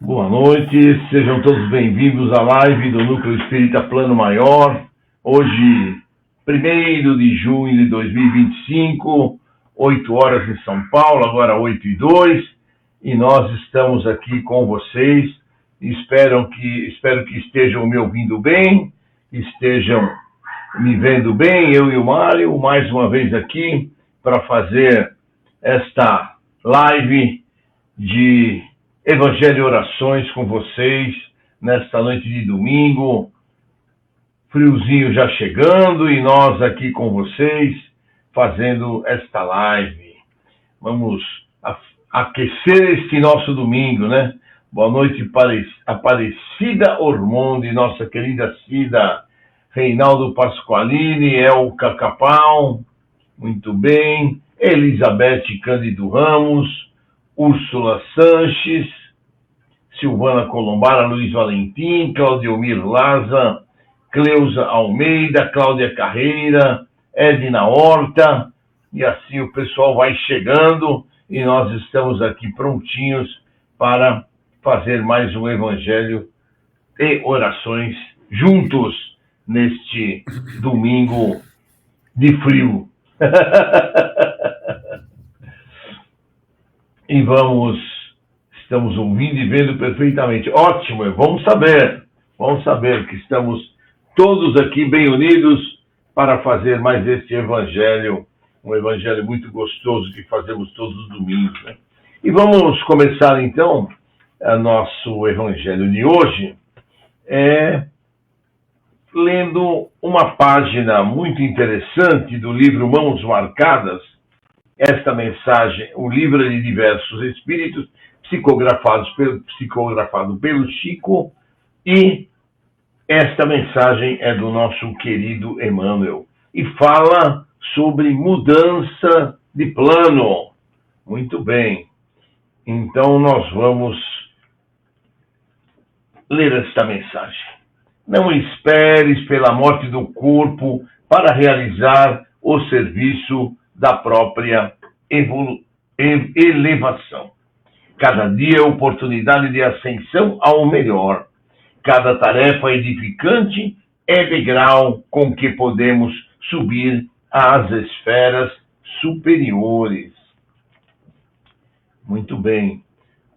Boa noite, sejam todos bem-vindos à live do Núcleo Espírita Plano Maior. Hoje, 1º de junho de 2025, 8 horas em São Paulo, agora 8h02, e nós estamos aqui com vocês. Espero que estejam me ouvindo bem, estejam me vendo bem, eu e o Mário, mais uma vez aqui para fazer esta live de Evangelho e Orações com vocês, nesta noite de domingo, friozinho já chegando e nós aqui com vocês, fazendo esta live. Vamos aquecer este nosso domingo, né? Boa noite, Aparecida Ormonde, nossa querida Cida, Reinaldo Pasqualini, Elka Capão, muito bem, Elizabeth Cândido Ramos, Úrsula Sanches, Silvana Colombara, Luiz Valentim, Claudiomir Laza, Cleusa Almeida, Cláudia Carreira, Edna Horta, e assim o pessoal vai chegando e nós estamos aqui prontinhos para fazer mais um Evangelho e Orações juntos neste domingo de frio. E estamos ouvindo e vendo perfeitamente. Ótimo, vamos saber que estamos todos aqui bem unidos para fazer mais este evangelho, um evangelho muito gostoso que fazemos todos os domingos, né? E vamos começar então o nosso evangelho de hoje, lendo uma página muito interessante do livro Mãos Marcadas. Esta mensagem, o livro de diversos espíritos, psicografado pelo Chico, e esta mensagem é do nosso querido Emmanuel, e fala sobre mudança de plano. Muito bem, então nós vamos ler esta mensagem. Não esperes pela morte do corpo para realizar o serviço da própria elevação. Cada dia é oportunidade de ascensão ao melhor. Cada tarefa edificante é degrau com que podemos subir às esferas superiores. Muito bem.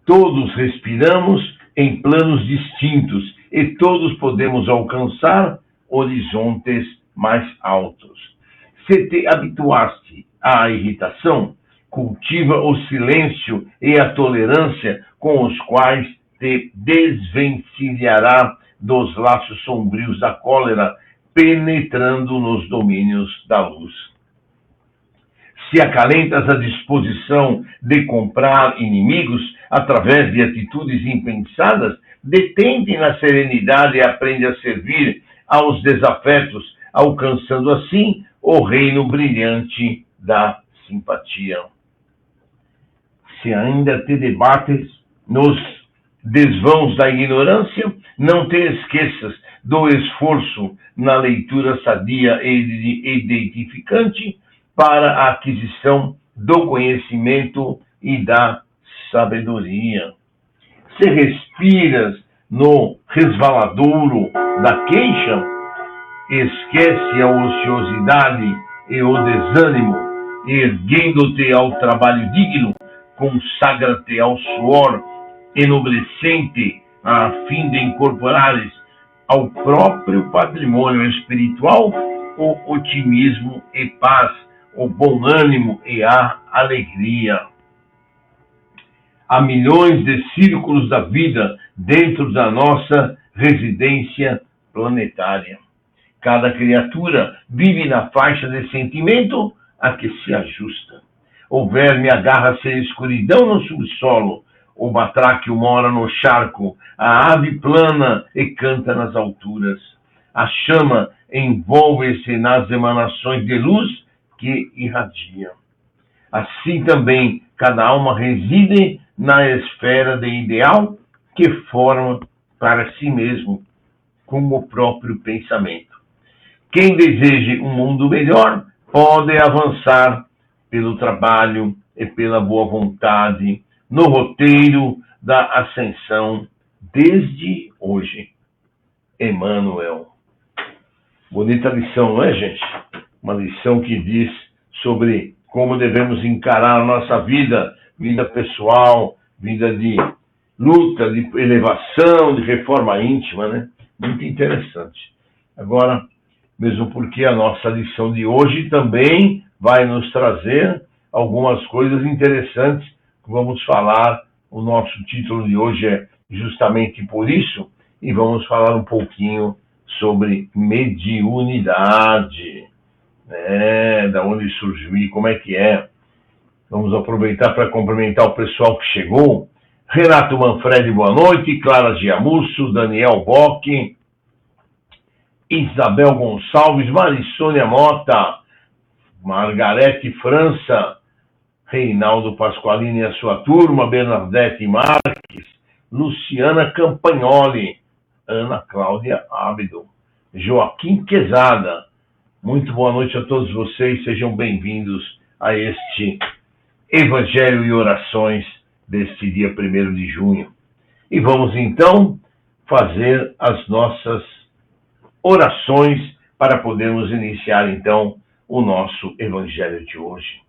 Todos respiramos em planos distintos e todos podemos alcançar horizontes mais altos. Se te habituaste à irritação, cultiva o silêncio e a tolerância com os quais te desvencilhará dos laços sombrios da cólera, penetrando nos domínios da luz. Se acalentas a disposição de comprar inimigos através de atitudes impensadas, detente na serenidade e aprende a servir aos desafetos, alcançando assim o reino brilhante da simpatia. Se ainda te debates nos desvãos da ignorância, não te esqueças do esforço na leitura sadia e edificante para a aquisição do conhecimento e da sabedoria. Se respiras no resvaladouro da queixa, esquece a ociosidade e o desânimo, erguendo-te ao trabalho digno, consagra-te ao suor enobrecente, a fim de incorporares ao próprio patrimônio espiritual o otimismo e paz, o bom ânimo e a alegria. Há milhões de círculos da vida dentro da nossa residência planetária. Cada criatura vive na faixa de sentimento a que se ajusta. O verme agarra-se à escuridão no subsolo, o batráquio mora no charco, a ave plana e canta nas alturas. A chama envolve-se nas emanações de luz que irradia. Assim também, cada alma reside na esfera de ideal que forma para si mesmo com o próprio pensamento. Quem deseje um mundo melhor pode avançar pelo trabalho e pela boa vontade no roteiro da ascensão desde hoje. Emmanuel. Bonita lição, não é, gente? Uma lição que diz sobre como devemos encarar a nossa vida, vida pessoal, vida de luta, de elevação, de reforma íntima, né? Muito interessante. Agora, mesmo porque a nossa lição de hoje também vai nos trazer algumas coisas interessantes que vamos falar. O nosso título de hoje é justamente por isso, e vamos falar um pouquinho sobre mediunidade, né? Da onde surgiu e como é que é. Vamos aproveitar para cumprimentar o pessoal que chegou. Renato Manfredi, boa noite. Clara Giamusso, Daniel Bock, Isabel Gonçalves, Marissônia Mota, Margarete França, Reinaldo Pasqualini e a sua turma, Bernadette Marques, Luciana Campagnoli, Ana Cláudia Ábido, Joaquim Quezada. Muito boa noite a todos vocês, sejam bem-vindos a este Evangelho e Orações deste dia 1º de junho. E vamos então fazer as nossas orações para podermos iniciar então o nosso Evangelho de hoje.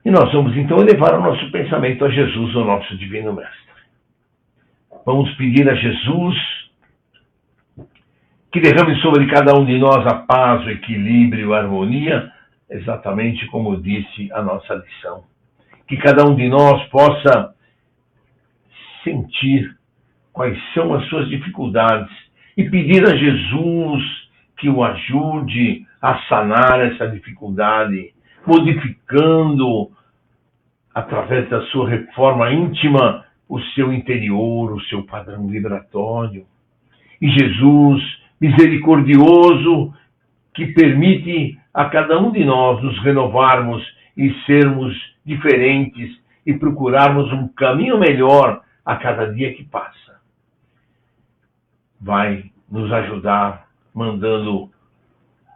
E nós vamos então elevar o nosso pensamento a Jesus, o nosso Divino Mestre. Vamos pedir a Jesus que derrame sobre cada um de nós a paz, o equilíbrio, a harmonia, exatamente como disse a nossa lição. Que cada um de nós possa sentir quais são as suas dificuldades e pedir a Jesus que o ajude a sanar essa dificuldade, modificando, através da sua reforma íntima, o seu interior, o seu padrão vibratório. E Jesus, misericordioso, que permite a cada um de nós nos renovarmos e sermos diferentes e procurarmos um caminho melhor a cada dia que passa. Vai nos ajudar mandando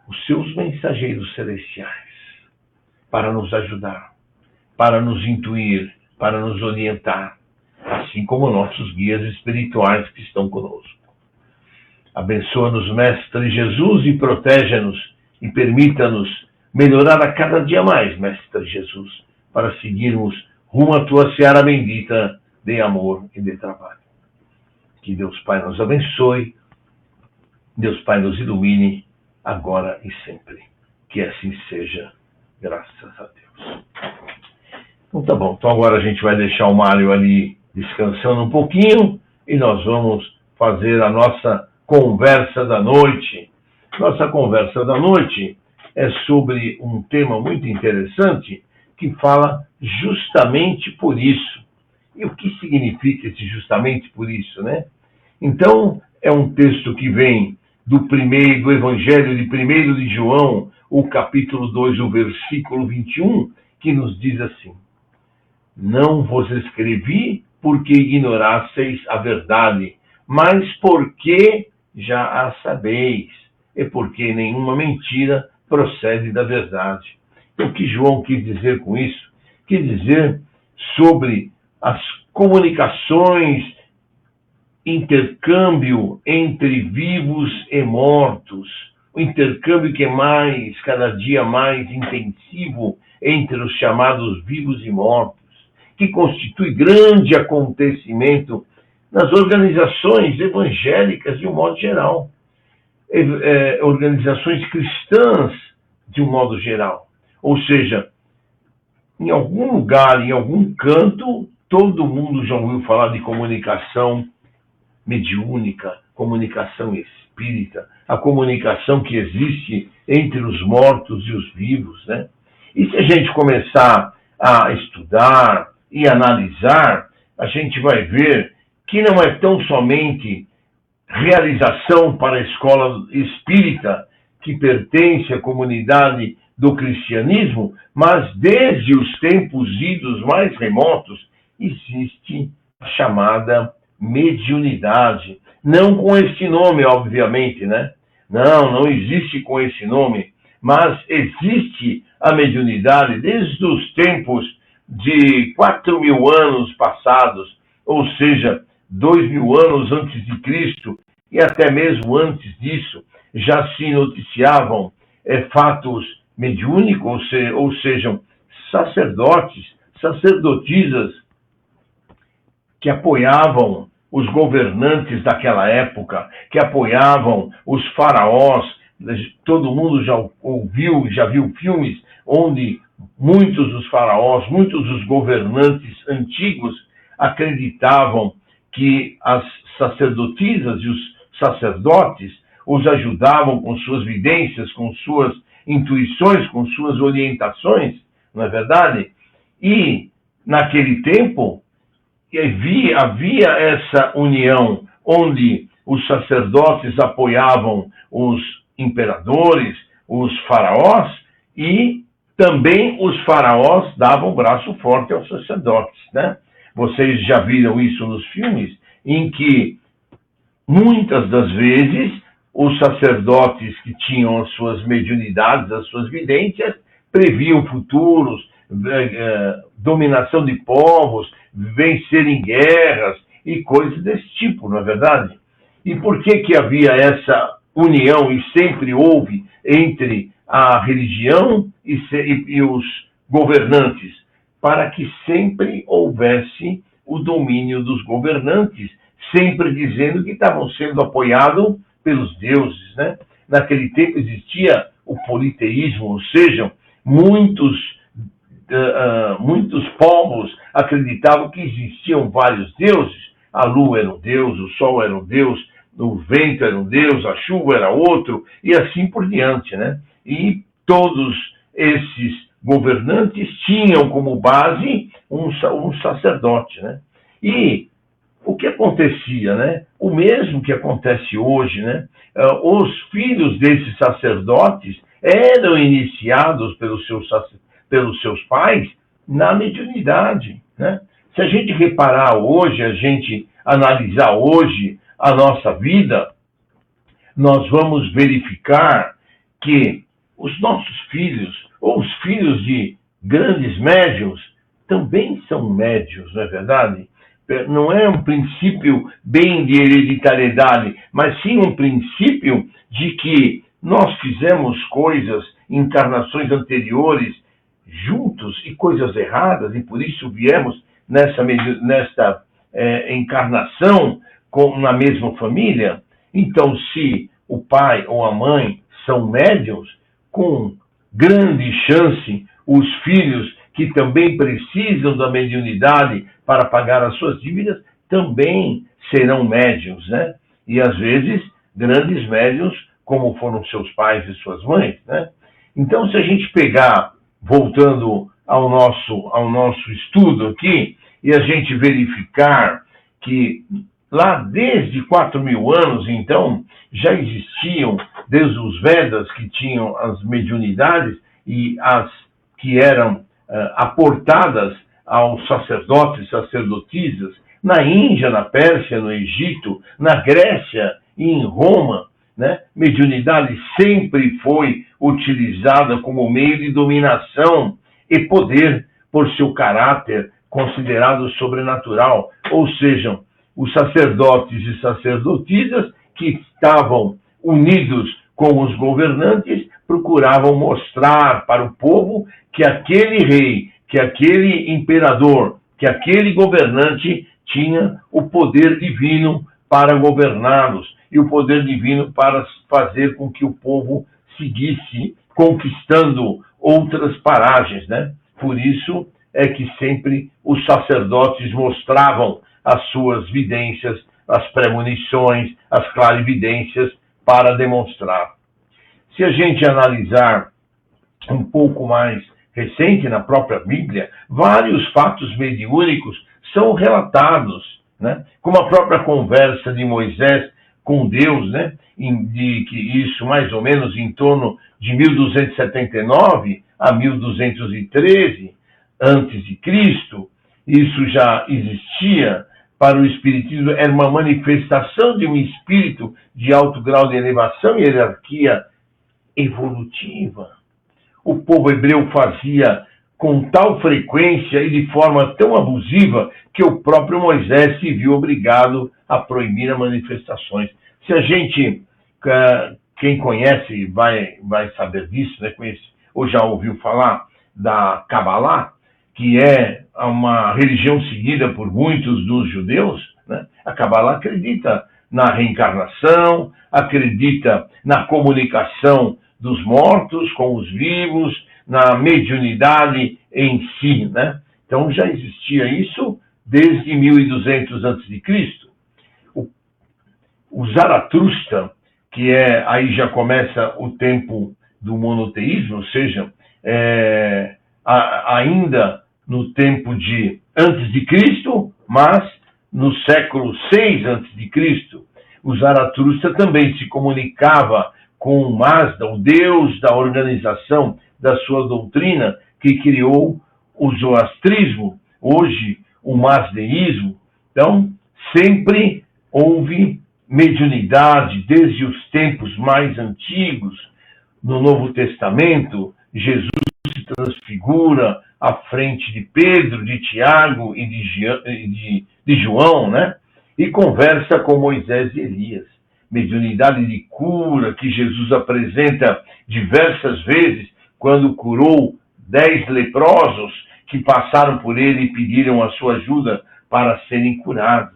os seus mensageiros celestiais para nos ajudar, para nos intuir, para nos orientar, assim como nossos guias espirituais que estão conosco. Abençoa-nos, Mestre Jesus, e protege-nos e permita-nos melhorar a cada dia mais, Mestre Jesus, para seguirmos rumo à tua seara bendita de amor e de trabalho. Que Deus Pai nos abençoe, Deus Pai nos ilumine, agora e sempre. Que assim seja, graças a Deus. Então tá bom, então agora a gente vai deixar o Mário ali descansando um pouquinho e nós vamos fazer a nossa conversa da noite. Nossa conversa da noite é sobre um tema muito interessante que fala justamente por isso. E o que significa esse justamente por isso, né? Então, é um texto que vem do Evangelho de 1º de João, o capítulo 2, o versículo 21, que nos diz assim: não vos escrevi porque ignorasseis a verdade, mas porque já a sabeis, e porque nenhuma mentira procede da verdade. O que João quis dizer com isso? Quis dizer sobre as comunicações, intercâmbio entre vivos e mortos, o intercâmbio que é cada dia mais intensivo entre os chamados vivos e mortos, que constitui grande acontecimento nas organizações evangélicas de um modo geral, organizações cristãs de um modo geral. Ou seja, em algum lugar, em algum canto, todo mundo já ouviu falar de comunicação mediúnica, comunicação espírita, a comunicação que existe entre os mortos e os vivos, né? E se a gente começar a estudar e analisar, a gente vai ver que não é tão somente realização para a escola espírita, que pertence à comunidade do cristianismo, mas desde os tempos idos mais remotos existe a chamada mediunidade. Não com esse nome, obviamente, né? Não existe com esse nome, mas existe a mediunidade desde os tempos de 4.000 anos passados, ou seja, 2000 anos antes de Cristo, e até mesmo antes disso, já se noticiavam fatos mediúnicos, ou sejam, sacerdotes, sacerdotisas que apoiavam os governantes daquela época, que apoiavam os faraós. Todo mundo já ouviu, já viu filmes onde muitos dos faraós, muitos dos governantes antigos acreditavam que as sacerdotisas e os sacerdotes os ajudavam com suas vidências, com suas intuições, com suas orientações, não é verdade? E naquele tempo havia essa união onde os sacerdotes apoiavam os imperadores, os faraós, e também os faraós davam braço forte aos sacerdotes, né? Vocês já viram isso nos filmes, em que muitas das vezes os sacerdotes que tinham as suas mediunidades, as suas vidências, previam futuros, dominação de povos, vencer em guerras e coisas desse tipo, não é verdade? E por que havia essa união, e sempre houve, entre a religião e os governantes? Para que sempre houvesse o domínio dos governantes, sempre dizendo que estavam sendo apoiados pelos deuses, né? Naquele tempo existia o politeísmo, ou seja, muitos povos acreditavam que existiam vários deuses. A lua era um deus, o sol era um deus, o vento era um deus, a chuva era outro, e assim por diante, né? E todos esses governantes tinham como base um sacerdote, né? E o que acontecia, né? O mesmo que acontece hoje, né? Os filhos desses sacerdotes eram iniciados pelos seus pais na mediunidade, né? Se a gente reparar hoje, a gente analisar hoje a nossa vida, nós vamos verificar que os nossos filhos, ou os filhos de grandes médiuns, também são médiuns, não é verdade? Não é um princípio bem de hereditariedade, mas sim um princípio de que nós fizemos coisas, encarnações anteriores, juntos, e coisas erradas, e por isso viemos nesta encarnação na mesma família. Então, se o pai ou a mãe são médiuns, com grande chance, os filhos que também precisam da mediunidade para pagar as suas dívidas também serão médiuns, né? E às vezes grandes médiuns, como foram seus pais e suas mães, né? Então, se a gente pegar, voltando ao nosso estudo aqui, e a gente verificar que lá desde 4.000 anos, então, já existiam, desde os Vedas, que tinham as mediunidades e as que eram aportadas aos sacerdotes, sacerdotisas, na Índia, na Pérsia, no Egito, na Grécia e em Roma, né? Mediunidade sempre foi utilizada como meio de dominação e poder por seu caráter considerado sobrenatural, ou seja, os sacerdotes e sacerdotisas que estavam unidos com os governantes procuravam mostrar para o povo que aquele rei, que aquele imperador, que aquele governante tinha o poder divino para governá-los e o poder divino para fazer com que o povo seguisse conquistando outras paragens, né? Por isso é que sempre os sacerdotes mostravam as suas vidências, as premonições, as clarividências para demonstrar. Se a gente analisar um pouco mais recente na própria Bíblia, vários fatos mediúnicos são relatados, né? Como a própria conversa de Moisés com Deus, né? Que isso mais ou menos em torno de 1279 a 1213 antes de Cristo. Isso já existia. Para o espiritismo era uma manifestação de um espírito de alto grau de elevação e hierarquia evolutiva. O povo hebreu fazia com tal frequência e de forma tão abusiva que o próprio Moisés se viu obrigado a proibir as manifestações. Se a gente, quem conhece vai saber disso, né? Ou já ouviu falar da Kabbalah, que é uma religião seguida por muitos dos judeus, né? A Kabbalah acredita na reencarnação, acredita na comunicação dos mortos com os vivos, na mediunidade em si, né? Então já existia isso desde 1200 a.C. O Zaratustra, que aí já começa o tempo do monoteísmo, ou seja, ainda no tempo de antes de Cristo, mas no século 6 antes de Cristo, o Zaratustra também se comunicava com o Mazda, o Deus da organização da sua doutrina, que criou o zoroastrismo, hoje o mazdeísmo. Então, sempre houve mediunidade desde os tempos mais antigos. No Novo Testamento, Jesus se transfigura à frente de Pedro, de Tiago e de João, né? E conversa com Moisés e Elias. Mediunidade de cura que Jesus apresenta diversas vezes quando curou 10 leprosos que passaram por ele e pediram a sua ajuda para serem curados.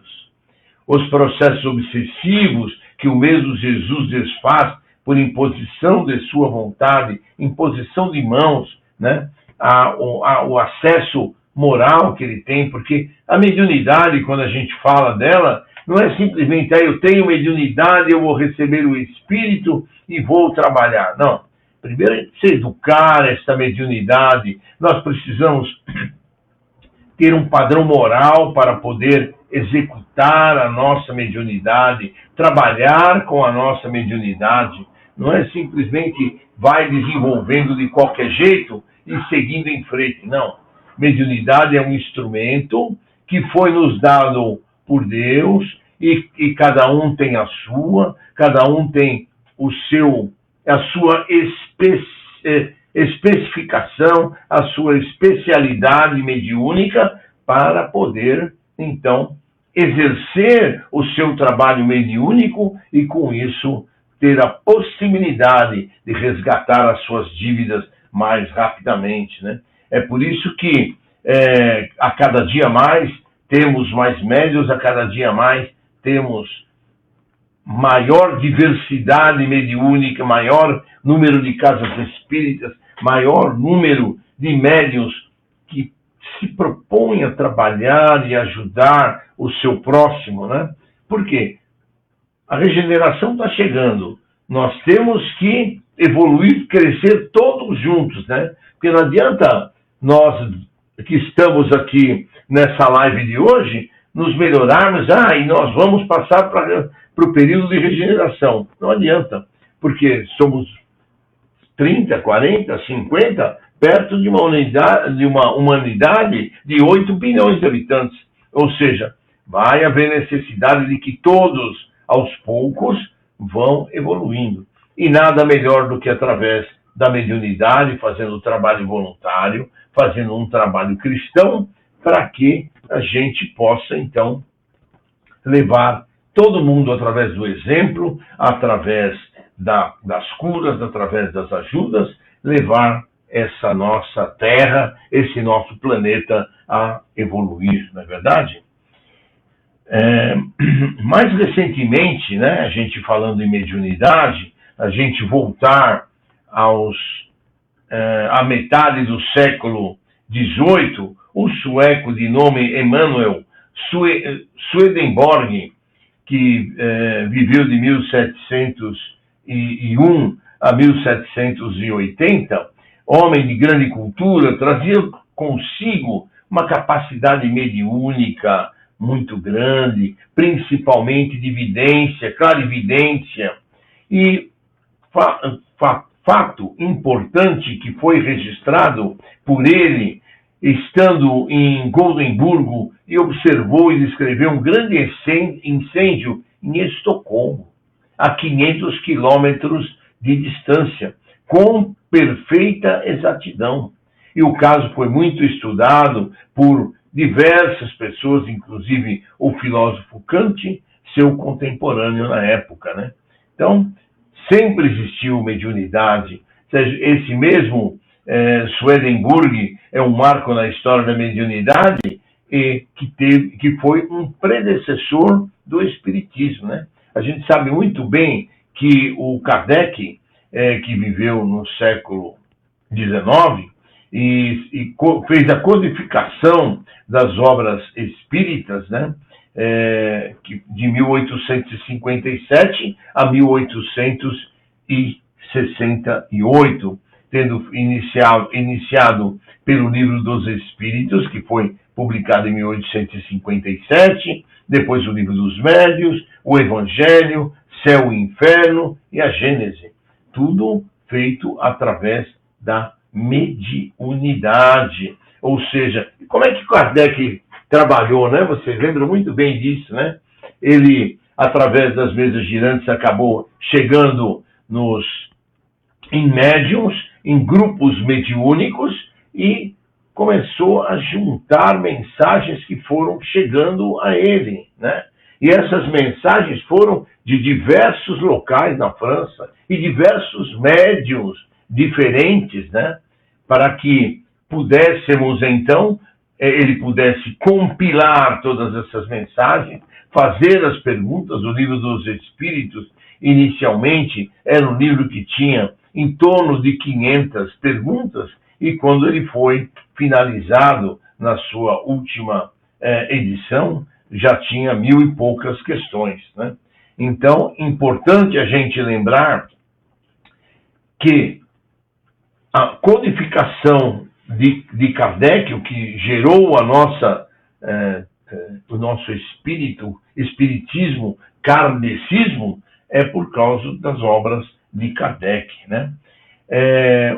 Os processos obsessivos que o mesmo Jesus desfaz por imposição de sua vontade, imposição de mãos, né? O acesso moral que ele tem, porque a mediunidade, quando a gente fala dela, não é simplesmente, eu tenho mediunidade, eu vou receber o Espírito e vou trabalhar. Não. Primeiro, a gente precisa educar essa mediunidade. Nós precisamos ter um padrão moral para poder executar a nossa mediunidade, trabalhar com a nossa mediunidade. Não é simplesmente vai desenvolvendo de qualquer jeito e seguindo em frente. Não. Mediunidade é um instrumento que foi nos dado por Deus e cada um tem a sua, cada um tem a sua especificação, a sua especialidade mediúnica para poder, então, exercer o seu trabalho mediúnico e, com isso, ter a possibilidade de resgatar as suas dívidas mais rapidamente, né? É por isso que a cada dia mais temos mais médiuns, a cada dia mais temos maior diversidade mediúnica, maior número de casas espíritas, maior número de médiuns que se propõem a trabalhar e ajudar o seu próximo, né? Por quê? A regeneração está chegando. Nós temos que evoluir, crescer todos juntos, né? Porque não adianta nós que estamos aqui nessa live de hoje nos melhorarmos, e nós vamos passar para o período de regeneração. Não adianta, porque somos 30, 40, 50, perto de uma humanidade de 8 bilhões de habitantes. Ou seja, vai haver necessidade de que todos, aos poucos, vão evoluindo. E nada melhor do que através da mediunidade, fazendo trabalho voluntário, fazendo um trabalho cristão, para que a gente possa, então, levar todo mundo através do exemplo, através das curas, através das ajudas, levar essa nossa Terra, esse nosso planeta a evoluir, não é verdade? Mais recentemente, né, a gente falando em mediunidade, a gente voltar à metade do século XVIII, o sueco de nome Emanuel Swedenborg, que viveu de 1701 a 1780, homem de grande cultura, trazia consigo uma capacidade mediúnica muito grande, principalmente de vidência, clarividência. E fato importante que foi registrado por ele, estando em Goldemburgo, e observou e descreveu um grande incêndio em Estocolmo, a 500 quilômetros de distância, com perfeita exatidão. e o caso foi muito estudado por diversas pessoas, inclusive o filósofo Kant, seu contemporâneo na época, né? Então, sempre existiu mediunidade. Ou seja, esse mesmo Swedenborg é um marco na história da mediunidade e que foi um predecessor do espiritismo, né? A gente sabe muito bem que o Kardec, que viveu no século XIX e fez a codificação das obras espíritas, né? De 1857 a 1868, tendo iniciado pelo Livro dos Espíritos, que foi publicado em 1857, depois o Livro dos Médiuns, o Evangelho, Céu e Inferno e a Gênese. Tudo feito através da mediunidade. Ou seja, como é que Kardec trabalhou, né? Vocês lembram muito bem disso, né? Ele, através das mesas girantes, acabou chegando em médiums, em grupos mediúnicos e começou a juntar mensagens que foram chegando a ele, né? E essas mensagens foram de diversos locais na França e diversos médiuns diferentes, né? Para que pudéssemos, então, ele pudesse compilar todas essas mensagens, fazer as perguntas. O Livro dos Espíritos, inicialmente, era um livro que tinha em torno de 500 perguntas, e quando ele foi finalizado na sua última edição, já tinha 1000 e poucas questões, né? Então, importante a gente lembrar que a codificação de Kardec, o que gerou o nosso espiritismo, kardecismo, é por causa das obras de Kardec, né?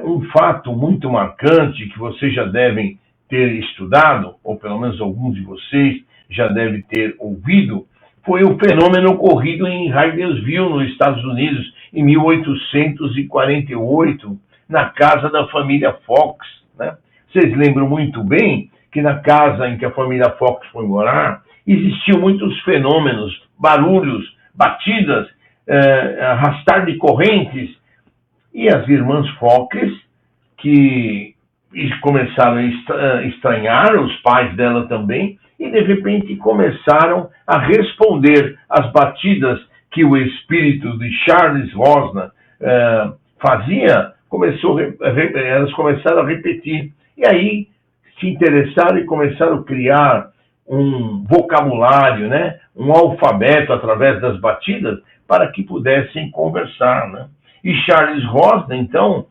Um fato muito marcante que vocês já devem ter estudado, ou pelo menos alguns de vocês já devem ter ouvido, foi o fenômeno ocorrido em Hydensville, nos Estados Unidos, em 1848, na casa da família Fox, né? Vocês lembram muito bem que na casa em que a família Fox foi morar, existiam muitos fenômenos, barulhos, batidas, arrastar de correntes, e as irmãs Fox, que começaram a estranhar, os pais dela também, e de repente começaram a responder às batidas que o espírito de Charles Rosner fazia. Elas começaram a repetir, e aí se interessaram e começaram a criar um vocabulário, né? Um alfabeto através das batidas, para que pudessem conversar, né? E Charles Rosner, então,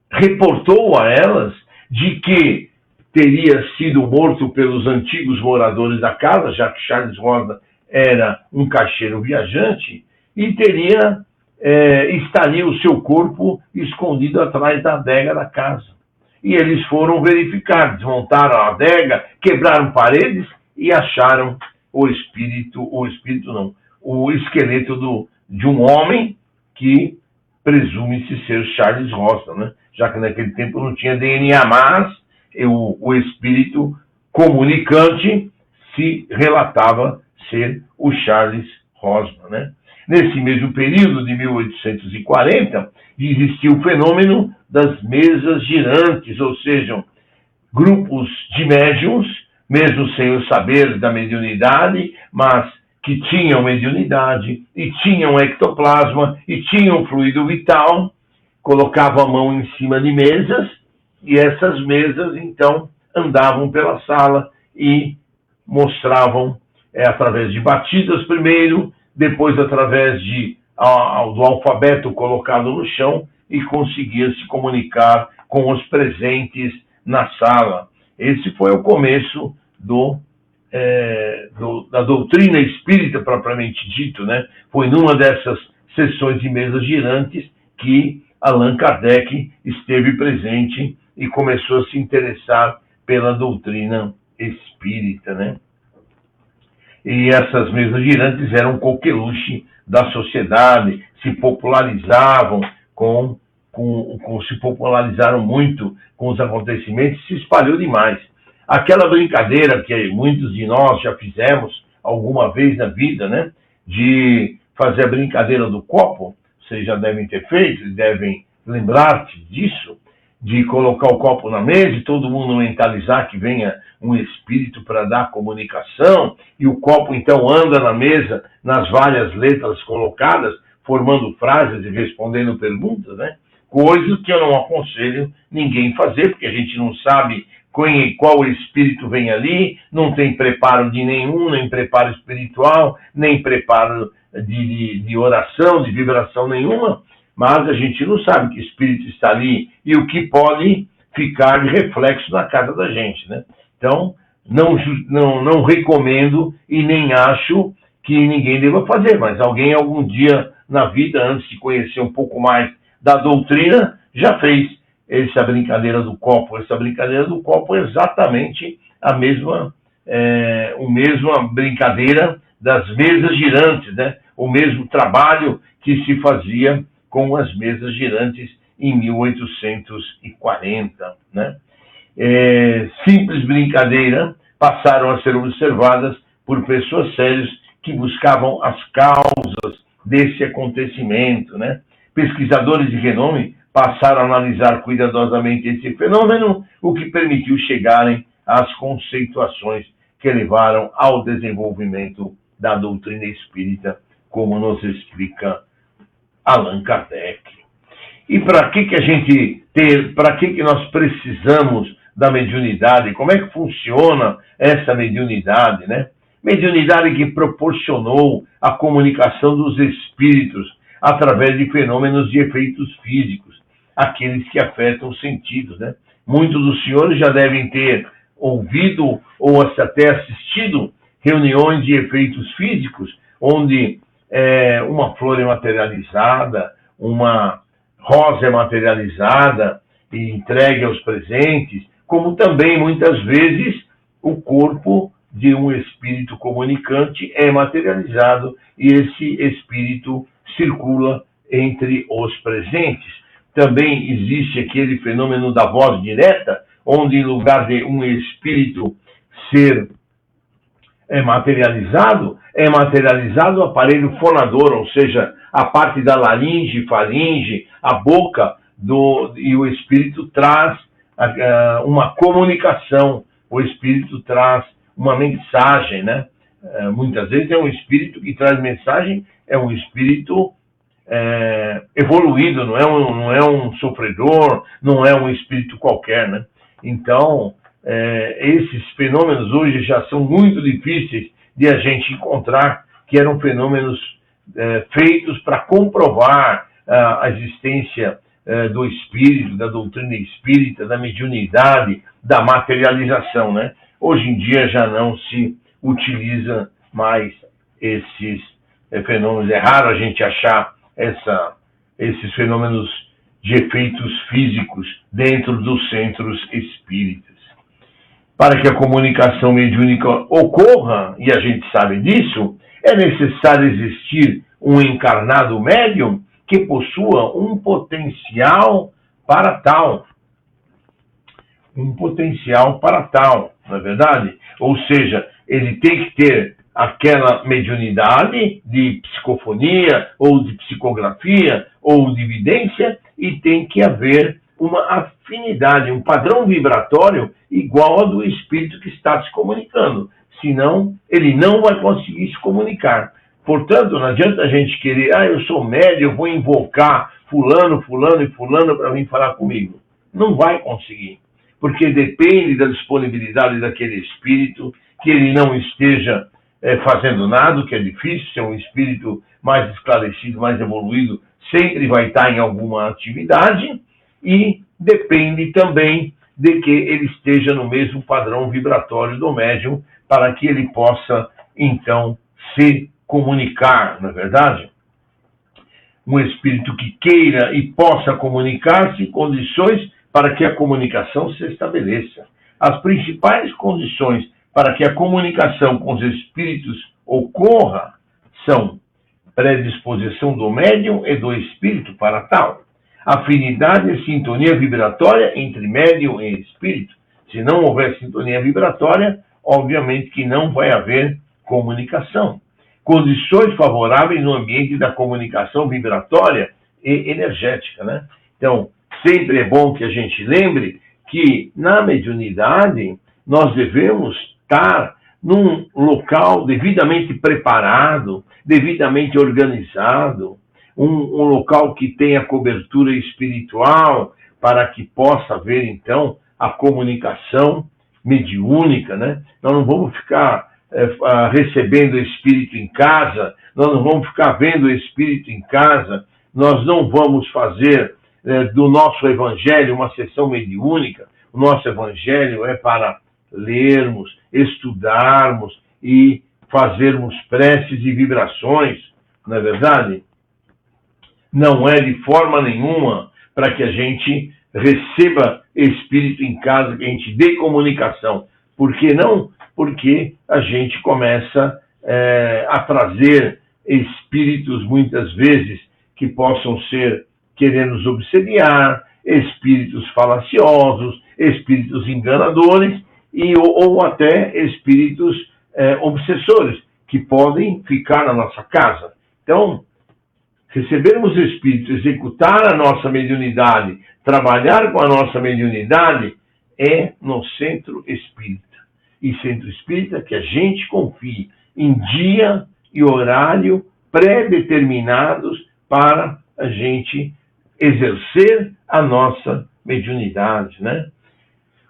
reportou a elas de que teria sido morto pelos antigos moradores da casa, já que Charles Rosner era um caixeiro viajante, e estaria o seu corpo escondido atrás da adega da casa. E eles foram verificar, desmontaram a adega, quebraram paredes e acharam o esqueleto de um homem que presume-se ser Charles Rosner, né? Já que naquele tempo não tinha DNA, mas o espírito comunicante se relatava ser o Charles Rosner, né? Nesse mesmo período de 1840, existiu o fenômeno das mesas girantes, ou seja, grupos de médiuns, mesmo sem o saber da mediunidade, mas que tinham mediunidade, e tinham ectoplasma, e tinham fluido vital, colocavam a mão em cima de mesas, e essas mesas, então, andavam pela sala e mostravam, através de batidas primeiro, depois através do alfabeto colocado no chão, e conseguia se comunicar com os presentes na sala. Esse foi o começo da doutrina espírita propriamente dito, né? Foi numa dessas sessões de mesas girantes que Allan Kardec esteve presente e começou a se interessar pela doutrina espírita, né? E essas mesas girantes eram coqueluche da sociedade, se popularizavam com se popularizaram muito com os acontecimentos, se espalhou demais. Aquela brincadeira que muitos de nós já fizemos alguma vez na vida, né? De fazer a brincadeira do copo, vocês já devem ter feito, devem lembrar-se disso, de colocar o copo na mesa e todo mundo mentalizar que venha um espírito para dar comunicação, e o copo então anda na mesa nas várias letras colocadas, formando frases e respondendo perguntas, né? Coisas que eu não aconselho ninguém fazer, porque a gente não sabe qual espírito vem ali, não tem preparo de nenhum, nem preparo espiritual, nem preparo de oração, de vibração nenhuma, mas a gente não sabe que espírito está ali e o que pode ficar de reflexo na casa da gente, né? Então, não recomendo e nem acho que ninguém deva fazer, mas alguém algum dia na vida, antes de conhecer um pouco mais da doutrina, já fez essa brincadeira do copo. Essa brincadeira do copo é exatamente a mesma brincadeira das mesas girantes, né? O mesmo trabalho que se fazia com as mesas girantes em 1840, né? Simples brincadeira passaram a ser observadas por pessoas sérias que buscavam as causas desse acontecimento, né? Pesquisadores de renome passaram a analisar cuidadosamente esse fenômeno, o que permitiu chegarem às conceituações que levaram ao desenvolvimento da doutrina espírita, como nos explica Allan Kardec. E para que nós precisamos da mediunidade? Como é que funciona essa mediunidade, né? Mediunidade que proporcionou a comunicação dos espíritos através de fenômenos de efeitos físicos, aqueles que afetam os sentidos, né? Muitos dos senhores já devem ter ouvido ou até assistido reuniões de efeitos físicos, onde uma flor é materializada, uma rosa é materializada e entregue aos presentes, como também, muitas vezes, o corpo de um espírito comunicante é materializado e esse espírito circula entre os presentes. Também existe aquele fenômeno da voz direta, onde em lugar de um espírito ser materializado o aparelho fonador, ou seja, a parte da laringe, faringe, a boca, e o espírito traz uma comunicação, o espírito traz uma mensagem, né? Muitas vezes é um espírito que traz mensagem, é um espírito evoluído, não é um sofredor, não é um espírito qualquer, né? Então, esses fenômenos hoje já são muito difíceis de a gente encontrar, que eram fenômenos feitos para comprovar a existência do espírito, da doutrina espírita, da mediunidade, da materialização, né? Hoje em dia já não se utiliza mais esses fenômenos. É raro a gente achar esses fenômenos de efeitos físicos dentro dos centros espíritas. Para que a comunicação mediúnica ocorra, e a gente sabe disso, é necessário existir um encarnado médium que possua um potencial para tal. Um potencial para tal, não é verdade? Ou seja, ele tem que ter aquela mediunidade de psicofonia, ou de psicografia, ou de vidência, e tem que haver uma afinidade, um padrão vibratório igual ao do espírito que está se comunicando. Senão, ele não vai conseguir se comunicar. Portanto, não adianta a gente querer, eu sou médium, eu vou invocar fulano, fulano e fulano para vir falar comigo. Não vai conseguir, porque depende da disponibilidade daquele espírito, que ele não esteja fazendo nada, que é difícil. Ser um espírito mais esclarecido, mais evoluído, sempre vai estar em alguma atividade, e depende também de que ele esteja no mesmo padrão vibratório do médium, para que ele possa, então, se comunicar, não é verdade? Um espírito que queira e possa comunicar-se, condições para que a comunicação se estabeleça. As principais condições para que a comunicação com os espíritos ocorra são predisposição do médium e do espírito para tal, Afinidade é sintonia vibratória entre médium e espírito. Se não houver sintonia vibratória, obviamente que não vai haver comunicação. Condições favoráveis no ambiente da comunicação vibratória e energética, né? Então, sempre é bom que a gente lembre que na mediunidade nós devemos estar num local devidamente preparado, devidamente organizado, um local que tenha cobertura espiritual para que possa haver, então, a comunicação mediúnica, né? Nós não vamos ficar recebendo espírito em casa, nós não vamos ficar vendo espírito em casa, nós não vamos fazer do nosso evangelho uma sessão mediúnica. O nosso evangelho é para lermos, estudarmos e fazermos preces e vibrações, não é verdade? Não é de forma nenhuma para que a gente receba espírito em casa, que a gente dê comunicação. Por que não? Porque a gente começa a trazer espíritos, muitas vezes, que possam ser querendo nos obsediar, espíritos falaciosos, espíritos enganadores, ou até espíritos obsessores, que podem ficar na nossa casa. Então, recebermos espíritos, executar a nossa mediunidade, trabalhar com a nossa mediunidade, é no centro espírita. E centro espírita que a gente confie em dia e horário pré-determinados para a gente exercer a nossa mediunidade, né?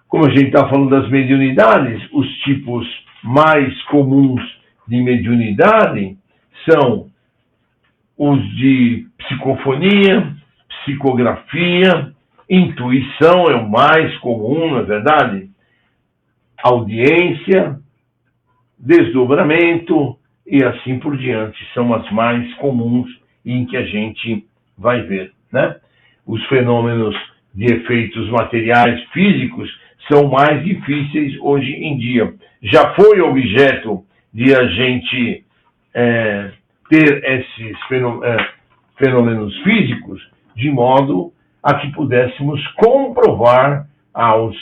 Como a gente está falando das mediunidades, os tipos mais comuns de mediunidade são os de psicofonia, psicografia, intuição é o mais comum, não é verdade? Audiência, desdobramento e assim por diante, são as mais comuns em que a gente vai ver, né? Os fenômenos de efeitos materiais físicos são mais difíceis hoje em dia. Já foi objeto de a gente ter esses fenômenos físicos de modo a que pudéssemos comprovar aos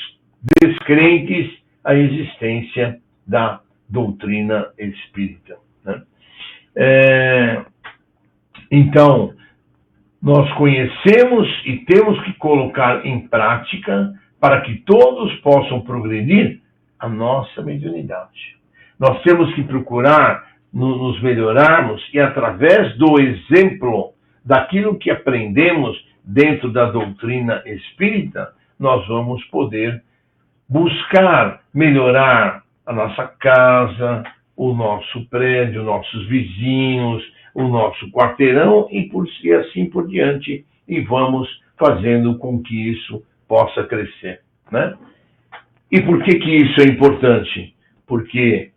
descrentes a existência da doutrina espírita, né? Então, nós conhecemos e temos que colocar em prática para que todos possam progredir a nossa mediunidade. Nós temos que procurar nos melhorarmos e, através do exemplo daquilo que aprendemos dentro da doutrina espírita, nós vamos poder buscar melhorar a nossa casa, o nosso prédio, nossos vizinhos, o nosso quarteirão e assim por diante, e vamos fazendo com que isso possa crescer, né? E por que isso é importante? Porque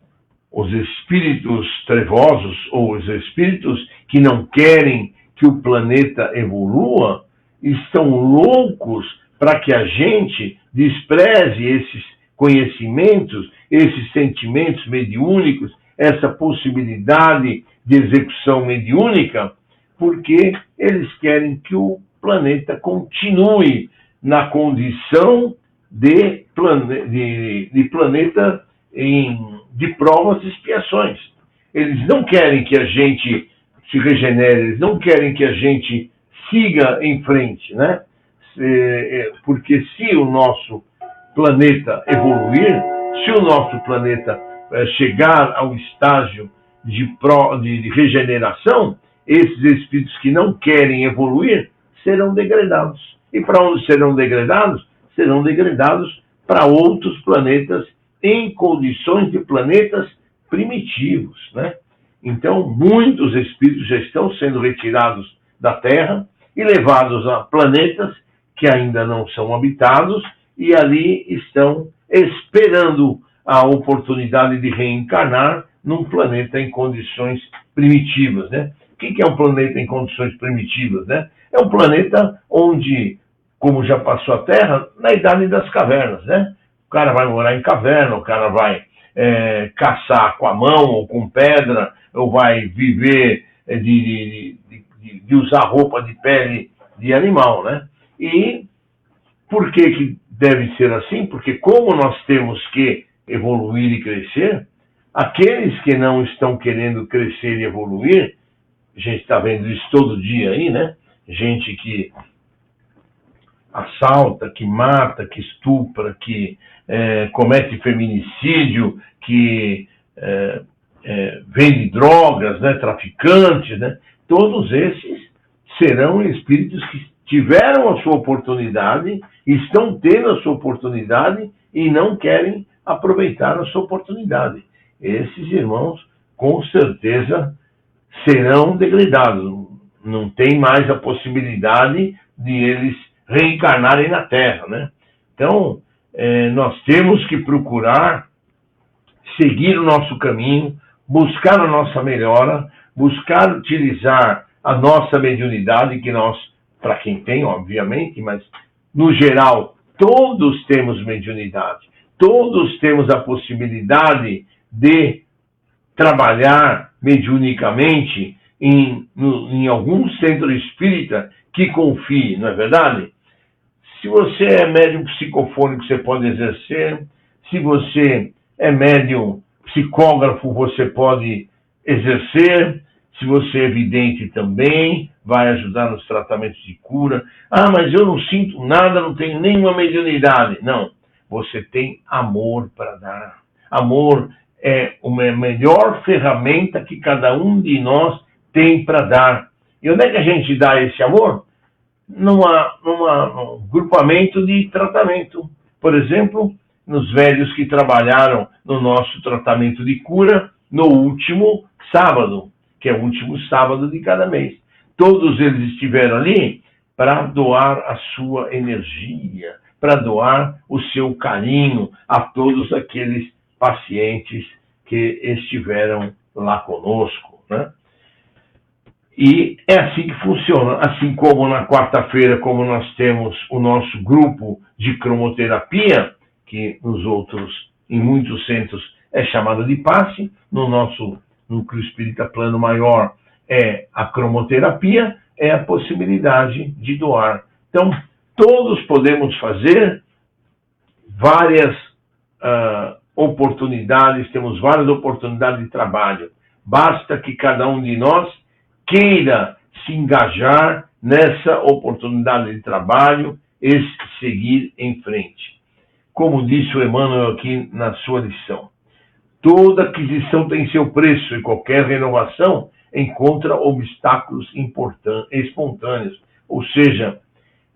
os espíritos trevosos, ou os espíritos que não querem que o planeta evolua, estão loucos para que a gente despreze esses conhecimentos, esses sentimentos mediúnicos, essa possibilidade de execução mediúnica, porque eles querem que o planeta continue na condição de planeta de provas e expiações. Eles não querem que a gente se regenere, eles não querem que a gente siga em frente, né? Porque se o nosso planeta evoluir, se o nosso planeta chegar ao estágio de regeneração, esses espíritos que não querem evoluir serão degradados. E para onde serão degradados? Serão degradados para outros planetas em condições de planetas primitivos, né? Então, muitos espíritos já estão sendo retirados da Terra e levados a planetas que ainda não são habitados e ali estão esperando a oportunidade de reencarnar num planeta em condições primitivas, né? O que é um planeta em condições primitivas, né? É um planeta onde, como já passou a Terra, na idade das cavernas, né? O cara vai morar em caverna, o cara vai caçar com a mão ou com pedra, ou vai viver de usar roupa de pele de animal, né? E por que deve ser assim? Porque como nós temos que evoluir e crescer, aqueles que não estão querendo crescer e evoluir, a gente está vendo isso todo dia aí, né? Gente que assalta, que mata, que estupra, que comete feminicídio, que vende drogas, né? Traficantes, né? Todos esses serão espíritos que tiveram a sua oportunidade, estão tendo a sua oportunidade e não querem aproveitar a sua oportunidade. Esses irmãos, com certeza, serão degradados. Não tem mais a possibilidade de eles reencarnarem na Terra, né? Então, nós temos que procurar seguir o nosso caminho, buscar a nossa melhora, buscar utilizar a nossa mediunidade, que nós, para quem tem, obviamente, mas no geral, todos temos mediunidade, todos temos a possibilidade de trabalhar mediunicamente em algum centro espírita que confie, não é verdade? Se você é médium psicofônico, você pode exercer. Se você é médium psicógrafo, você pode exercer. Se você é vidente também, vai ajudar nos tratamentos de cura. Ah, mas eu não sinto nada, não tenho nenhuma mediunidade. Não, você tem amor para dar. Amor é uma melhor ferramenta que cada um de nós tem para dar. E onde é que a gente dá esse amor? Num grupamento de tratamento. Por exemplo, nos velhos que trabalharam no nosso tratamento de cura no último sábado, que é o último sábado de cada mês. Todos eles estiveram ali para doar a sua energia, para doar o seu carinho a todos aqueles pacientes que estiveram lá conosco, né? E é assim que funciona. Assim como na quarta-feira, como nós temos o nosso grupo de cromoterapia, que em muitos centros é chamado de passe, no nosso núcleo espírita plano maior é a cromoterapia, é a possibilidade de doar. Então, todos podemos fazer várias oportunidades, temos várias oportunidades de trabalho. Basta que cada um de nós queira se engajar nessa oportunidade de trabalho e seguir em frente. Como disse o Emmanuel aqui na sua lição, toda aquisição tem seu preço e qualquer renovação encontra obstáculos espontâneos. Ou seja,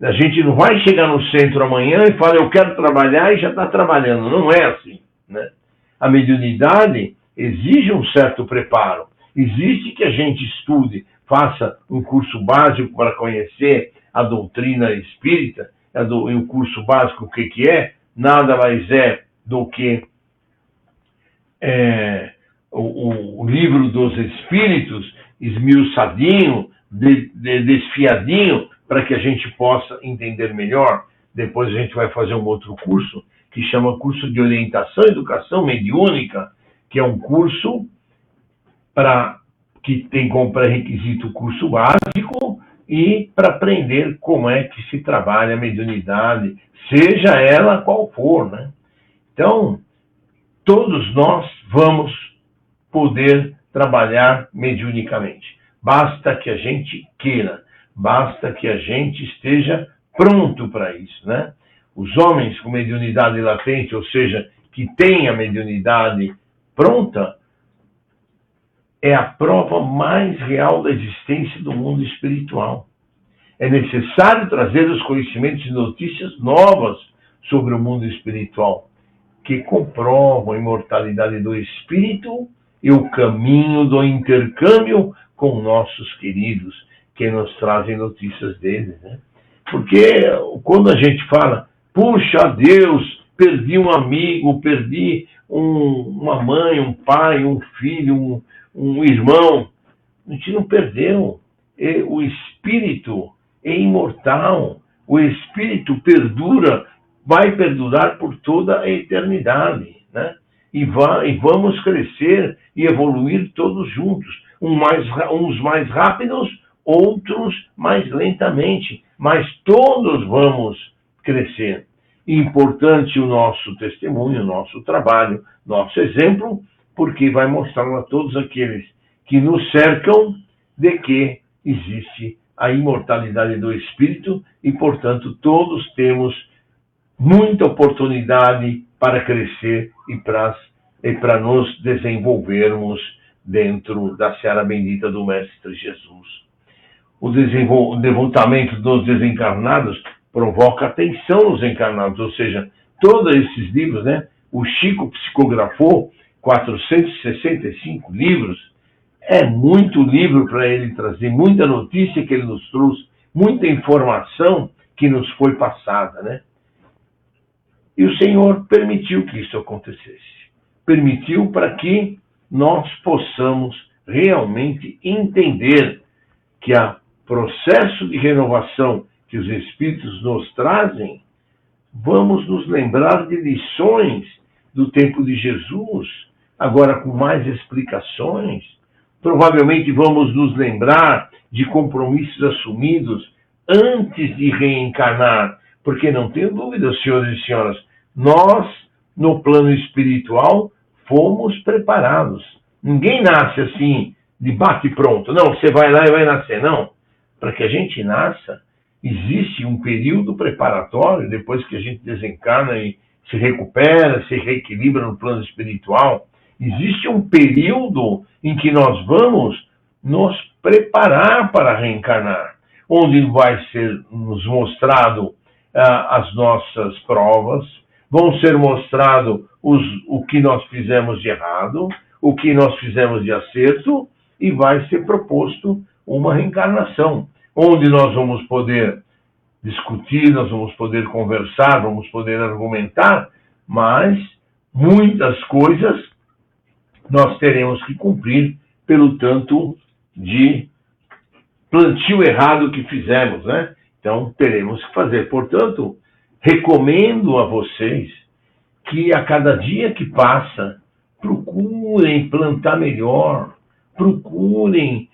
a gente não vai chegar no centro amanhã e falar, eu quero trabalhar e já está trabalhando. Não é assim, né? A mediunidade exige um certo preparo. Existe que a gente estude, faça um curso básico para conhecer a doutrina espírita, e o curso básico o que é? Nada mais é do que o livro dos Espíritos, esmiuçadinho, desfiadinho, para que a gente possa entender melhor. Depois a gente vai fazer um outro curso, que chama Curso de Orientação e Educação Mediúnica, que é um curso que tem como pré-requisito o curso básico e para aprender como é que se trabalha a mediunidade, seja ela qual for, né? Então, todos nós vamos poder trabalhar mediunicamente. Basta que a gente queira, basta que a gente esteja pronto para isso, né? Os homens com mediunidade latente, ou seja, que têm a mediunidade pronta, é a prova mais real da existência do mundo espiritual. É necessário trazer os conhecimentos e notícias novas sobre o mundo espiritual, que comprovam a imortalidade do espírito e o caminho do intercâmbio com nossos queridos, que nos trazem notícias deles, né? Porque quando a gente fala, puxa Deus, perdi um amigo, perdi uma mãe, um pai, um filho, um irmão, a gente não perdeu. O espírito é imortal, o espírito perdura, vai perdurar por toda a eternidade, né? E vamos crescer e evoluir todos juntos, uns mais rápidos, outros mais lentamente, mas todos vamos crescer. Importante o nosso testemunho, o nosso trabalho, nosso exemplo, porque vai mostrar a todos aqueles que nos cercam de que existe a imortalidade do espírito e, portanto, todos temos muita oportunidade para crescer e para nos desenvolvermos dentro da seara bendita do Mestre Jesus. O devotamento dos desencarnados provoca atenção nos encarnados, ou seja, todos esses livros, né? O Chico psicografou 465 livros, é muito livro para ele trazer, muita notícia que ele nos trouxe, muita informação que nos foi passada, né? E o Senhor permitiu que isso acontecesse. Permitiu para que nós possamos realmente entender que o processo de renovação que os Espíritos nos trazem, vamos nos lembrar de lições do tempo de Jesus, agora com mais explicações. Provavelmente vamos nos lembrar de compromissos assumidos antes de reencarnar, porque não tenho dúvida, senhores e senhoras, nós, no plano espiritual, fomos preparados. Ninguém nasce assim, de bate pronto. Não, você vai lá e vai nascer. Não. Para que a gente nasça, existe um período preparatório, depois que a gente desencarna e se recupera, se reequilibra no plano espiritual. Existe um período em que nós vamos nos preparar para reencarnar, onde vai ser nos mostrado as nossas provas, vão ser mostrado o que nós fizemos de errado, o que nós fizemos de acerto, e vai ser proposto uma reencarnação, onde nós vamos poder discutir, nós vamos poder conversar, vamos poder argumentar, mas muitas coisas nós teremos que cumprir pelo tanto de plantio errado que fizemos, né? Então, teremos que fazer. Portanto, recomendo a vocês que a cada dia que passa, procurem plantar melhor, procurem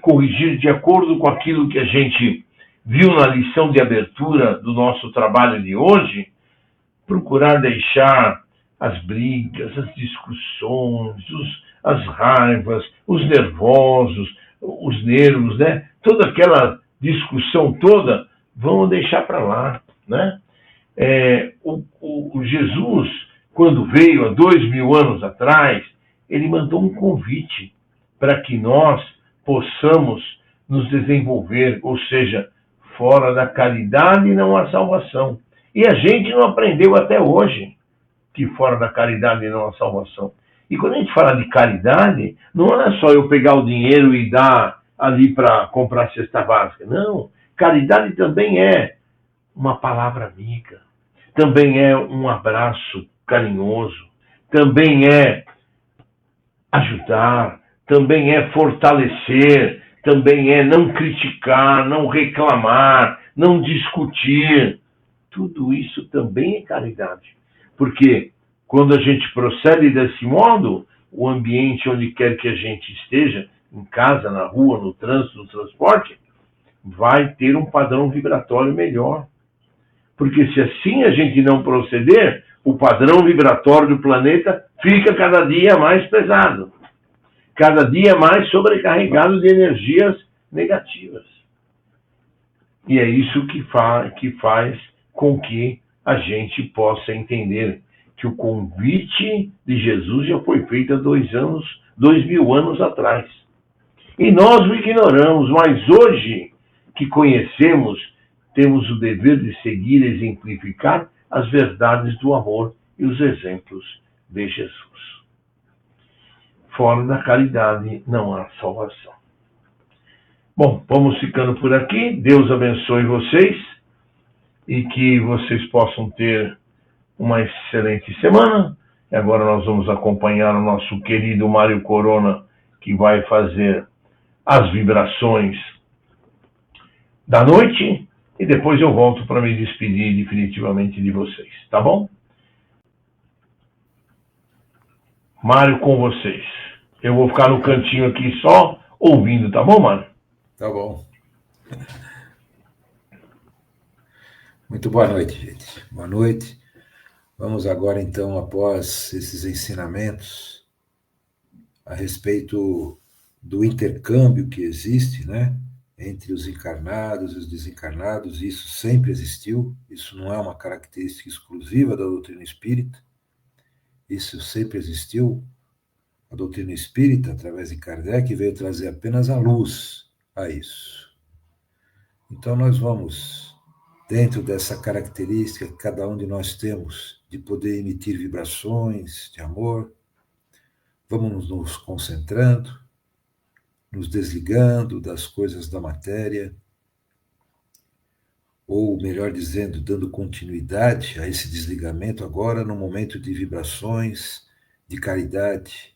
corrigir de acordo com aquilo que a gente viu na lição de abertura do nosso trabalho de hoje, procurar deixar as brigas, as discussões, as raivas, os nervosos, os nervos, né? Toda aquela discussão toda, vamos deixar para lá, né? O Jesus, quando veio há 2000 anos atrás, ele mandou um convite para que nós possamos nos desenvolver, ou seja, fora da caridade não há salvação. E a gente não aprendeu até hoje que fora da caridade não há salvação. E quando a gente fala de caridade, não é só eu pegar o dinheiro e dar ali para comprar cesta básica. Não. Caridade também é uma palavra amiga. Também é um abraço carinhoso. Também é ajudar. Também é fortalecer. Também é não criticar, não reclamar, não discutir. Tudo isso também é caridade. Porque quando a gente procede desse modo, o ambiente onde quer que a gente esteja, em casa, na rua, no trânsito, no transporte, vai ter um padrão vibratório melhor. Porque se assim a gente não proceder, o padrão vibratório do planeta fica cada dia mais pesado, cada dia mais sobrecarregado de energias negativas. E é isso que faz com que a gente possa entender que o convite de Jesus já foi feito há 2000 anos atrás. E nós o ignoramos, mas hoje que conhecemos, temos o dever de seguir e exemplificar as verdades do amor e os exemplos de Jesus. Fora da caridade não há salvação. Bom, vamos ficando por aqui. Deus abençoe vocês e que vocês possam ter uma excelente semana. E agora nós vamos acompanhar o nosso querido Mário Corona, que vai fazer as vibrações da noite, e depois eu volto para me despedir definitivamente de vocês, tá bom? Mário, com vocês. Eu vou ficar no cantinho aqui só ouvindo, tá bom, Mário? Tá bom. Muito boa noite, gente. Boa noite. Vamos agora, então, após esses ensinamentos a respeito do intercâmbio que existe, né, entre os encarnados e os desencarnados. Isso sempre existiu, isso não é uma característica exclusiva da doutrina espírita, isso sempre existiu. A doutrina espírita, através de Kardec, veio trazer apenas a luz a isso. Então, nós vamos, dentro dessa característica que cada um de nós temos, de poder emitir vibrações de amor, vamos nos concentrando, nos desligando das coisas da matéria, ou melhor dizendo, dando continuidade a esse desligamento agora no momento de vibrações, de caridade.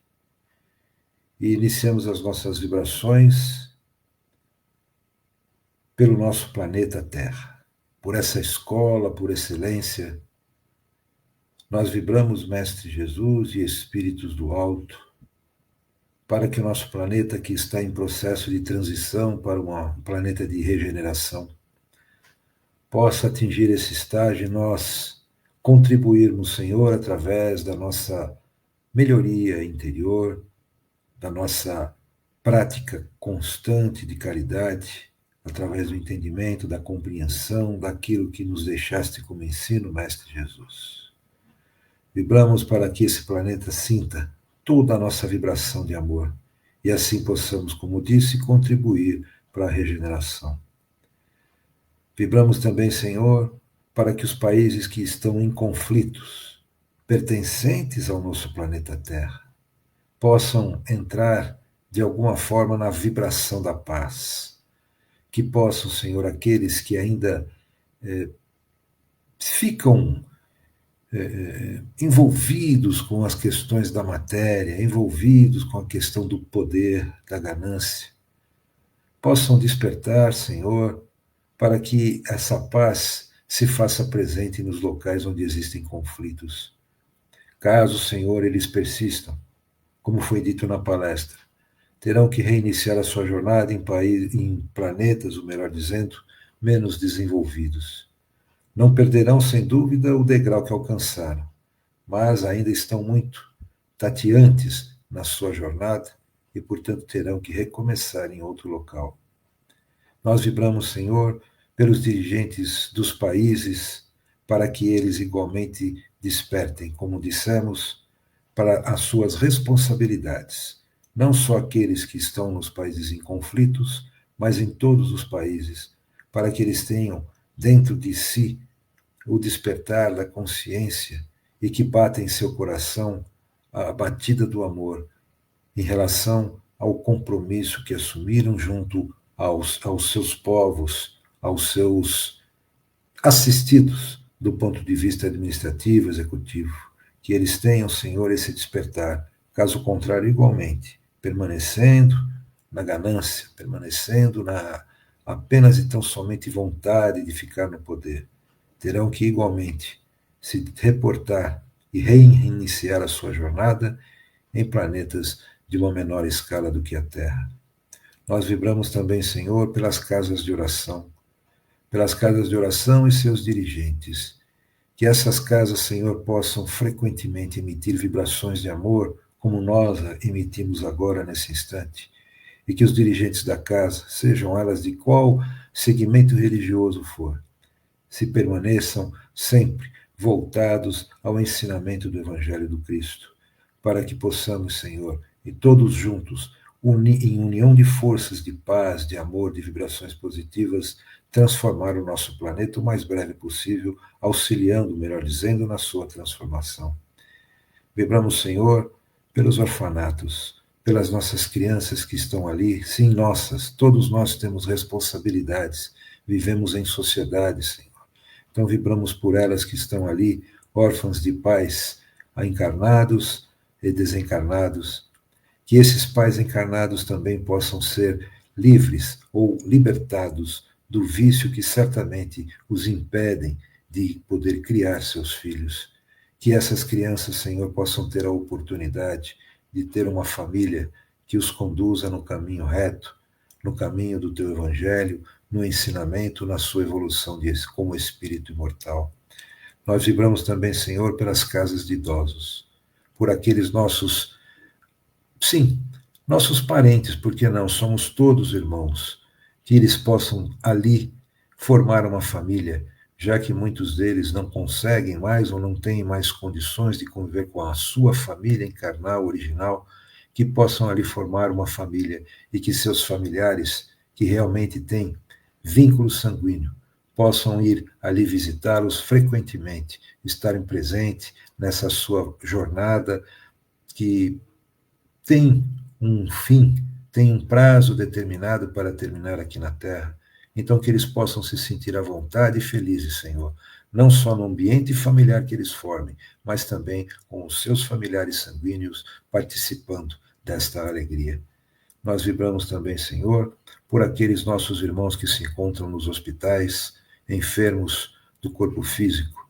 E iniciamos as nossas vibrações pelo nosso planeta Terra, por essa escola por excelência. Nós vibramos, Mestre Jesus e Espíritos do Alto, para que o nosso planeta, que está em processo de transição para um planeta de regeneração, possa atingir esse estágio e nós contribuirmos, Senhor, através da nossa melhoria interior, da nossa prática constante de caridade, através do entendimento, da compreensão daquilo que nos deixaste como ensino, Mestre Jesus. Vibramos para que esse planeta sinta toda a nossa vibração de amor e assim possamos, como disse, contribuir para a regeneração. Vibramos também, Senhor, para que os países que estão em conflitos, pertencentes ao nosso planeta Terra, possam entrar de alguma forma na vibração da paz. Que possam, Senhor, aqueles que ainda ficam envolvidos com as questões da matéria, envolvidos com a questão do poder, da ganância, possam despertar, Senhor, para que essa paz se faça presente nos locais onde existem conflitos. Caso, Senhor, eles persistam, como foi dito na palestra, terão que reiniciar a sua jornada em planetas, ou melhor dizendo, menos desenvolvidos. Não perderão, sem dúvida, o degrau que alcançaram, mas ainda estão muito tateantes na sua jornada e, portanto, terão que recomeçar em outro local. Nós vibramos, Senhor, pelos dirigentes dos países, para que eles igualmente despertem, como dissemos, para as suas responsabilidades. Não só aqueles que estão nos países em conflitos, mas em todos os países, para que eles tenham dentro de si o despertar da consciência e que bata em seu coração a batida do amor em relação ao compromisso que assumiram junto aos seus povos, aos seus assistidos do ponto de vista administrativo, executivo. Que eles tenham, Senhor, esse despertar. Caso contrário, igualmente, permanecendo na ganância, permanecendo na apenas e tão somente vontade de ficar no poder, terão que igualmente se reportar e reiniciar a sua jornada em planetas de uma menor escala do que a Terra. Nós vibramos também, Senhor, pelas casas de oração e seus dirigentes. Que essas casas, Senhor, possam frequentemente emitir vibrações de amor, como nós emitimos agora nesse instante. E que os dirigentes da casa, sejam elas de qual segmento religioso for, se permaneçam sempre voltados ao ensinamento do Evangelho do Cristo, para que possamos, Senhor, e todos juntos, em união de forças de paz, de amor, de vibrações positivas, transformar o nosso planeta o mais breve possível, auxiliando, melhor dizendo, na sua transformação. Vibramos, Senhor, pelos orfanatos, pelas nossas crianças que estão ali, sim, nossas, todos nós temos responsabilidades, vivemos em sociedade, Senhor. Então vibramos por elas que estão ali, órfãos de pais encarnados e desencarnados, que esses pais encarnados também possam ser livres ou libertados do vício que certamente os impedem de poder criar seus filhos. Que essas crianças, Senhor, possam ter a oportunidade de ter uma família que os conduza no caminho reto, no caminho do teu evangelho, no ensinamento, na sua evolução como espírito imortal. Nós vibramos também, Senhor, pelas casas de idosos, por aqueles nossos, sim, nossos parentes, porque não, somos todos irmãos, que eles possam ali formar uma família, já que muitos deles não conseguem mais ou não têm mais condições de conviver com a sua família encarnal, original, que possam ali formar uma família e que seus familiares, que realmente têm vínculo sanguíneo, possam ir ali visitá-los frequentemente, estarem presentes nessa sua jornada que tem um fim, tem um prazo determinado para terminar aqui na Terra. Então, que eles possam se sentir à vontade e felizes, Senhor, não só no ambiente familiar que eles formem, mas também com os seus familiares sanguíneos participando desta alegria. Nós vibramos também, Senhor, por aqueles nossos irmãos que se encontram nos hospitais, enfermos do corpo físico,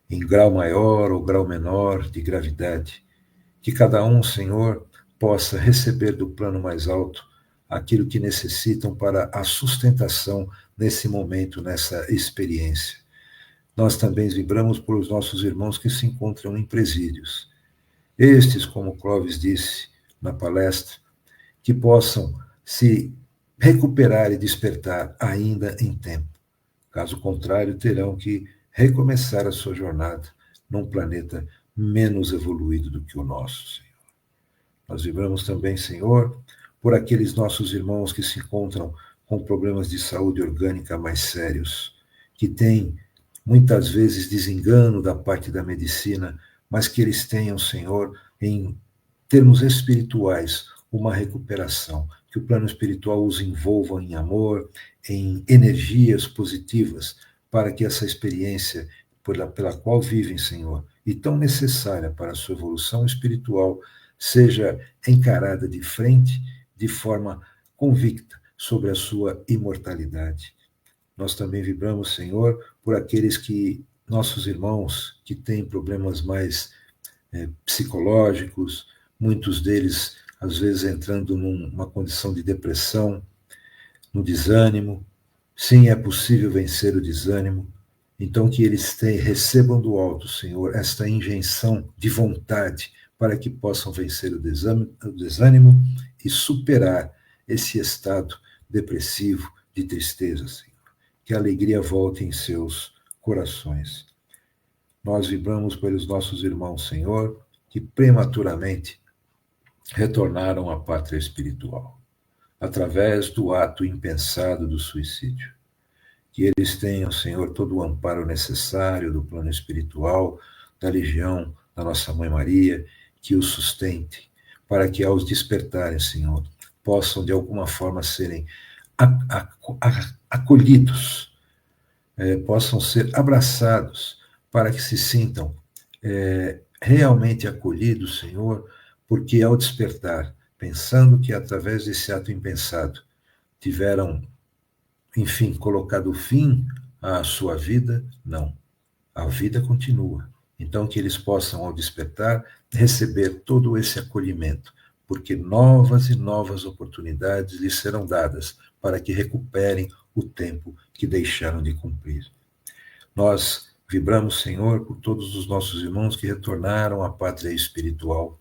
em grau maior ou grau menor de gravidade. Que cada um, Senhor, possa receber do plano mais alto aquilo que necessitam para a sustentação nesse momento, nessa experiência. Nós também vibramos por os nossos irmãos que se encontram em presídios. Estes, como Clóvis disse na palestra, que possam se recuperar e despertar ainda em tempo. Caso contrário, terão que recomeçar a sua jornada num planeta menos evoluído do que o nosso, Senhor. Nós vibramos também, Senhor, por aqueles nossos irmãos que se encontram com problemas de saúde orgânica mais sérios, que têm muitas vezes desengano da parte da medicina, mas que eles tenham, Senhor, em termos espirituais, uma recuperação, que o plano espiritual os envolva em amor, em energias positivas, para que essa experiência pela qual vivem, Senhor, e tão necessária para a sua evolução espiritual, seja encarada de frente, de forma convicta, sobre a sua imortalidade. Nós também vibramos, Senhor, por aqueles que, nossos irmãos, que têm problemas mais psicológicos, muitos deles, às vezes, entrando numa condição de depressão, no desânimo. Sim, é possível vencer o desânimo. Então, que eles recebam do alto, Senhor, esta injeção de vontade para que possam vencer o desânimo e superar esse estado depressivo de tristeza, Senhor. Que a alegria volte em seus corações. Nós vibramos pelos nossos irmãos, Senhor, que prematuramente retornaram à pátria espiritual, através do ato impensado do suicídio. Que eles tenham, Senhor, todo o amparo necessário do plano espiritual, da legião da Nossa Mãe Maria, que os sustente, para que ao despertarem, Senhor, possam de alguma forma serem acolhidos, possam ser abraçados, para que se sintam realmente acolhidos, Senhor, porque ao despertar, pensando que através desse ato impensado tiveram, enfim, colocado fim à sua vida, não. A vida continua. Então, que eles possam, ao despertar, receber todo esse acolhimento, porque novas e novas oportunidades lhes serão dadas para que recuperem o tempo que deixaram de cumprir. Nós vibramos, Senhor, por todos os nossos irmãos que retornaram à pátria espiritual,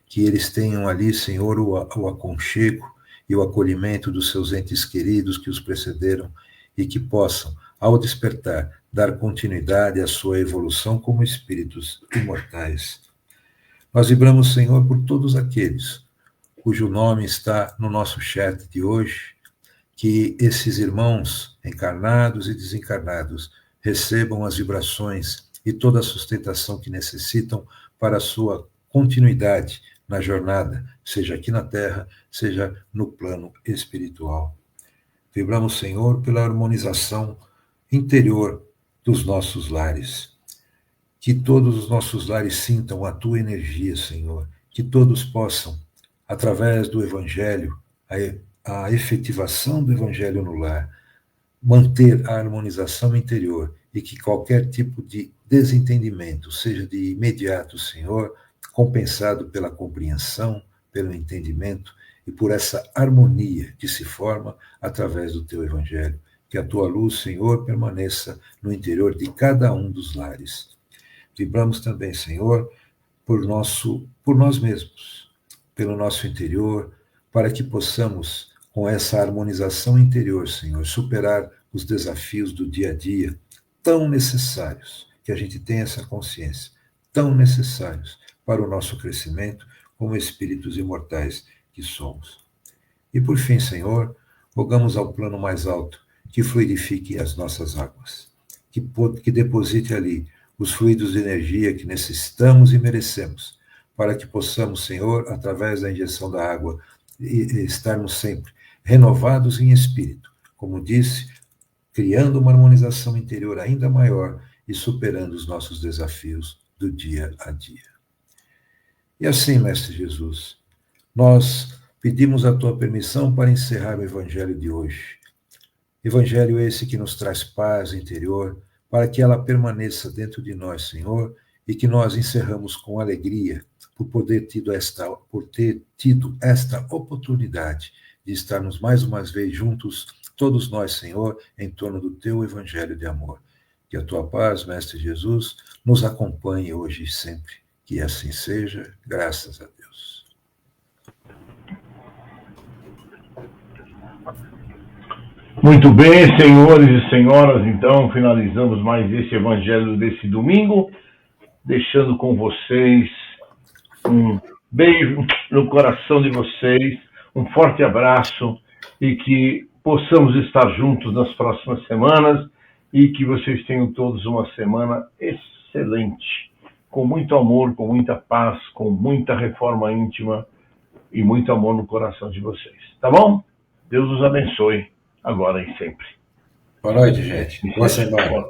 que eles tenham ali, Senhor, o aconchego e o acolhimento dos seus entes queridos que os precederam e que possam, ao despertar, dar continuidade à sua evolução como espíritos imortais. Nós vibramos, Senhor, por todos aqueles cujo nome está no nosso chat de hoje, que esses irmãos encarnados e desencarnados recebam as vibrações e toda a sustentação que necessitam para a sua continuidade na jornada, seja aqui na Terra, seja no plano espiritual. Vibramos, Senhor, pela harmonização interior dos nossos lares. Que todos os nossos lares sintam a tua energia, Senhor. Que todos possam, através do Evangelho, a efetivação do Evangelho no lar, manter a harmonização interior e que qualquer tipo de desentendimento seja de imediato, Senhor, compensado pela compreensão, pelo entendimento e por essa harmonia que se forma através do teu Evangelho. Que a tua luz, Senhor, permaneça no interior de cada um dos lares. Vibramos também, Senhor, por nós mesmos, pelo nosso interior, para que possamos, com essa harmonização interior, Senhor, superar os desafios do dia a dia, tão necessários, que a gente tenha essa consciência, tão necessários para o nosso crescimento como espíritos imortais que somos. E por fim, Senhor, rogamos ao plano mais alto que fluidifique as nossas águas, que deposite ali os fluidos de energia que necessitamos e merecemos, para que possamos, Senhor, através da injeção da água, estarmos sempre renovados em espírito, como disse, criando uma harmonização interior ainda maior e superando os nossos desafios do dia a dia. E assim, Mestre Jesus, nós pedimos a tua permissão para encerrar o Evangelho de hoje. Evangelho esse que nos traz paz interior, para que ela permaneça dentro de nós, Senhor, e que nós encerramos com alegria por ter tido esta oportunidade de estarmos mais uma vez juntos, todos nós, Senhor, em torno do teu Evangelho de amor. Que a tua paz, Mestre Jesus, nos acompanhe hoje e sempre. Que assim seja, graças a Deus. Muito bem, senhores e senhoras, então finalizamos mais esse Evangelho desse domingo, deixando com vocês um beijo no coração de vocês, um forte abraço e que possamos estar juntos nas próximas semanas e que vocês tenham todos uma semana excelente, com muito amor, com muita paz, com muita reforma íntima e muito amor no coração de vocês. Tá bom? Deus os abençoe, agora e sempre. Boa noite, gente. Boa semana.